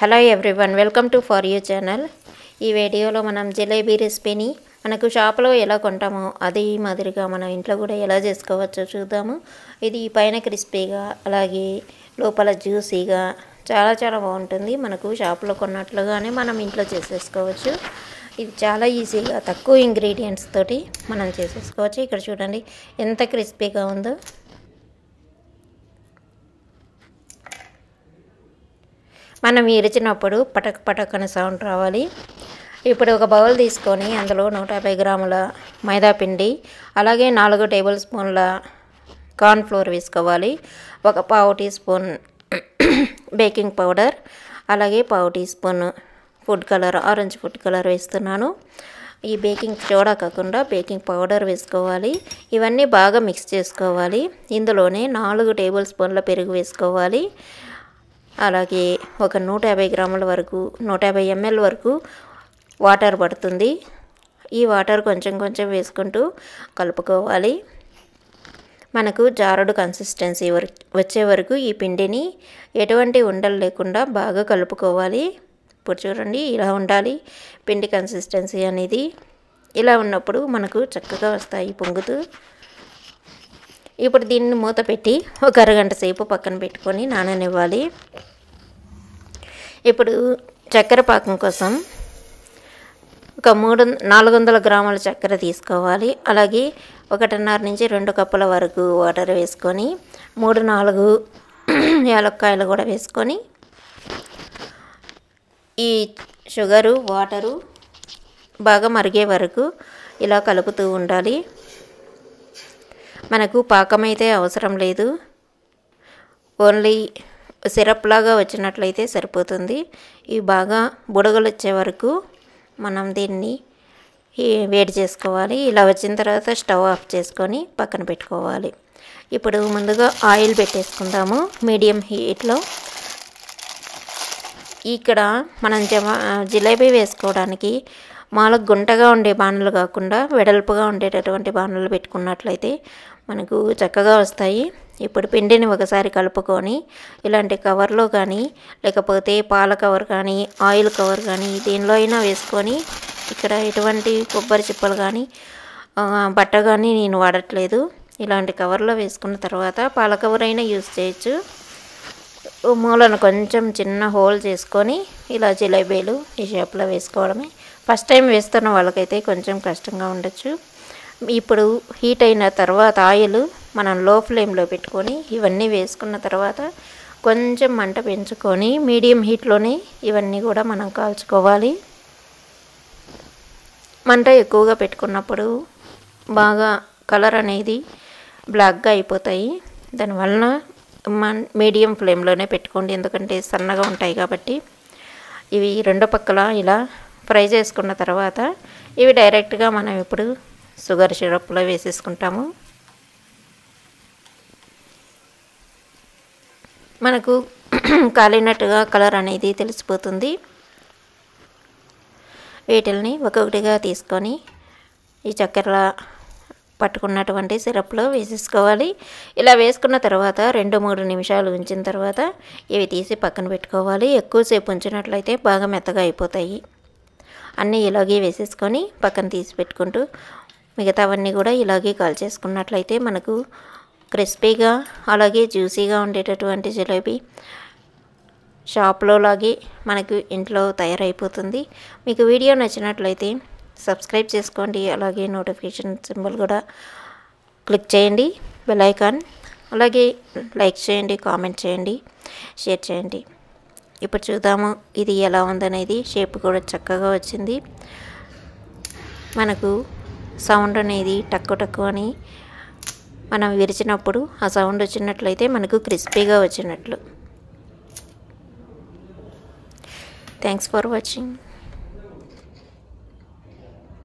Hello everyone, welcome to for you channel. ఈ వీడియోలో మనం జలేబీ రెసిపీని మనకు షాప్లో ఎలా కొంటామో అదే మాదిరిగా మనం ఇంట్లో కూడా ఎలా చేసుకోవచ్చో చూద్దాము. ఇది పైన క్రిస్పీగా అలాగే లోపల జ్యూసీగా చాలా బాగుంటుంది. మనకు షాప్లో కొన్నట్లుగానే మనం ఇంట్లో చేసేసుకోవచ్చు. ఇది చాలా ఈజీగా తక్కువ ఇంగ్రీడియంట్స్ తోటి మనం చేసేసుకోవచ్చు. ఇక్కడ చూడండి ఎంత క్రిస్పీగా ఉందో. మనం ఇరిచినప్పుడు పటక్ పటక్ అనే సౌండ్ రావాలి. ఇప్పుడు ఒక బౌల్ తీసుకొని అందులో 150 గ్రాముల మైదా పిండి అలాగే 4 టేబుల్ స్పూన్ల కార్న్ ఫ్లోర్ వేసుకోవాలి. ఒక పావు టీ స్పూన్ బేకింగ్ పౌడర్ అలాగే పావు teaspoon food colour, orange food colour వేస్తున్నాను. ఈ బేకింగ్ సోడా కాకుండా బేకింగ్ పౌడర్ వేసుకోవాలి. ఇవన్నీ బాగా మిక్స్ చేసుకోవాలి. ఇందులోనే 4 టేబుల్ స్పూన్ల పెరుగు వేసుకోవాలి. అలాగే ఒక 150 గ్రాముల వరకు 150 ml వరకు వాటర్ పడుతుంది. ఈ వాటర్ కొంచెం వేసుకుంటూ కలుపుకోవాలి. మనకు జారుడు కన్సిస్టెన్సీ వచ్చే వరకు ఈ పిండిని ఎటువంటి ఉండలు లేకుండా బాగా కలుపుకోవాలి. ఇప్పుడు చూడండి ఇలా ఉండాలి పిండి కన్సిస్టెన్సీ అనేది. ఇలా ఉన్నప్పుడు మనకు చక్కగా వస్తాయి పొంగుతూ. ఇప్పుడు దీన్ని మూత పెట్టి ఒక అరగంట సేపు పక్కన పెట్టుకొని నాననివ్వాలి. ఇప్పుడు చక్కెర పాకం కోసం ఒక 400 గ్రాముల చక్కెర తీసుకోవాలి. అలాగే 1.5 నుంచి 2 కప్పుల వరకు వాటర్ వేసుకొని 3-4 యాలక్కాయలు కూడా వేసుకొని ఈ షుగరు వాటరు బాగా మరిగే వరకు ఇలా కలుపుతూ ఉండాలి. మనకు పాకం అయితే అవసరం లేదు, ఓన్లీ సిరప్ లాగా వచ్చినట్లయితే సరిపోతుంది. ఇవి బాగా బుడగలు వచ్చే వరకు మనం దీన్ని వేడి చేసుకోవాలి. ఇలా వచ్చిన తర్వాత స్టవ్ ఆఫ్ చేసుకొని పక్కన పెట్టుకోవాలి. ఇప్పుడు ముందుగా ఆయిల్ పెట్టేసుకుందాము మీడియం హీట్లో. ఇక్కడ మనం జిలేబీ వేసుకోవడానికి మాలకు గుంటగా ఉండే బాణలు కాకుండా వెడల్పుగా ఉండేటటువంటి బాణలు పెట్టుకున్నట్లయితే మనకు చక్కగా వస్తాయి. ఇప్పుడు పిండిని ఒకసారి కలుపుకొని ఇలాంటి కవర్లో కానీ లేకపోతే పాల కవర్ కానీ ఆయిల్ కవర్ కానీ దేనిలో అయినా వేసుకొని, ఇక్కడ ఎటువంటి కొబ్బరి చిప్పలు కానీ బట్ట కానీ నేను వాడట్లేదు. ఇలాంటి కవర్లో వేసుకున్న తర్వాత పాల కవర్ అయినా యూజ్ చేయొచ్చు. మూలను కొంచెం చిన్న హోల్ చేసుకొని ఇలా జిలేబీలు ఈ షేప్లో వేసుకోవడమే. ఫస్ట్ టైం వేస్తున్న వాళ్ళకైతే కొంచెం కష్టంగా ఉండొచ్చు. ఇప్పుడు హీట్ అయిన తర్వాత ఆయిల్ మనం లో ఫ్లేమ్లో పెట్టుకొని ఇవన్నీ వేసుకున్న తర్వాత కొంచెం మంట పెంచుకొని మీడియం హీట్లోనే ఇవన్నీ కూడా మనం కాల్చుకోవాలి. మంట ఎక్కువగా పెట్టుకున్నప్పుడు బాగా కలర్ అనేది బ్లాక్గా అయిపోతాయి. దానివలన మీడియం ఫ్లేమ్లోనే పెట్టుకోండి, ఎందుకంటే సన్నగా ఉంటాయి కాబట్టి. ఇవి రెండు పక్కల ఇలా ఫ్రై చేసుకున్న తర్వాత ఇవి డైరెక్ట్గా మనం ఇప్పుడు షుగర్ సిరప్లో వేసేసుకుంటాము. మనకు కాలినట్టుగా కలర్ అనేది తెలిసిపోతుంది. వీటిల్ని ఒక్కొక్కటిగా తీసుకొని ఈ చక్కెర పట్టుకున్నటువంటి సిరప్లో వేసేసుకోవాలి. ఇలా వేసుకున్న తర్వాత 2-3 నిమిషాలు ఉంచిన తర్వాత ఇవి తీసి పక్కన పెట్టుకోవాలి. ఎక్కువసేపు ఉంచినట్లయితే బాగా మెత్తగా అయిపోతాయి. అన్నీ ఇలాగే వేసేసుకొని పక్కన తీసి పెట్టుకుంటూ మిగతావన్నీ కూడా ఇలాగే కాల్చేసుకున్నట్లయితే మనకు క్రిస్పీగా అలాగే జ్యూసీగా ఉండేటటువంటి జిలేబీ షాప్లో లాగే మనకు ఇంట్లో తయారైపోతుంది. మీకు వీడియో నచ్చినట్లయితే సబ్స్క్రైబ్ చేసుకోండి. అలాగే నోటిఫికేషన్ సింబల్ కూడా క్లిక్ చేయండి, బెల్ ఐకాన్. అలాగే లైక్ చేయండి, కామెంట్ చేయండి, షేర్ చేయండి. ఇప్పుడు చూద్దాము ఇది ఎలా ఉందనేది. షేప్ కూడా చక్కగా వచ్చింది. మనకు సౌండ్ అనేది టక్కు అని మనం విరిచినప్పుడు ఆ సౌండ్ వచ్చినట్లయితే మనకు క్రిస్పీగా వచ్చినట్లు. Thanks for watching.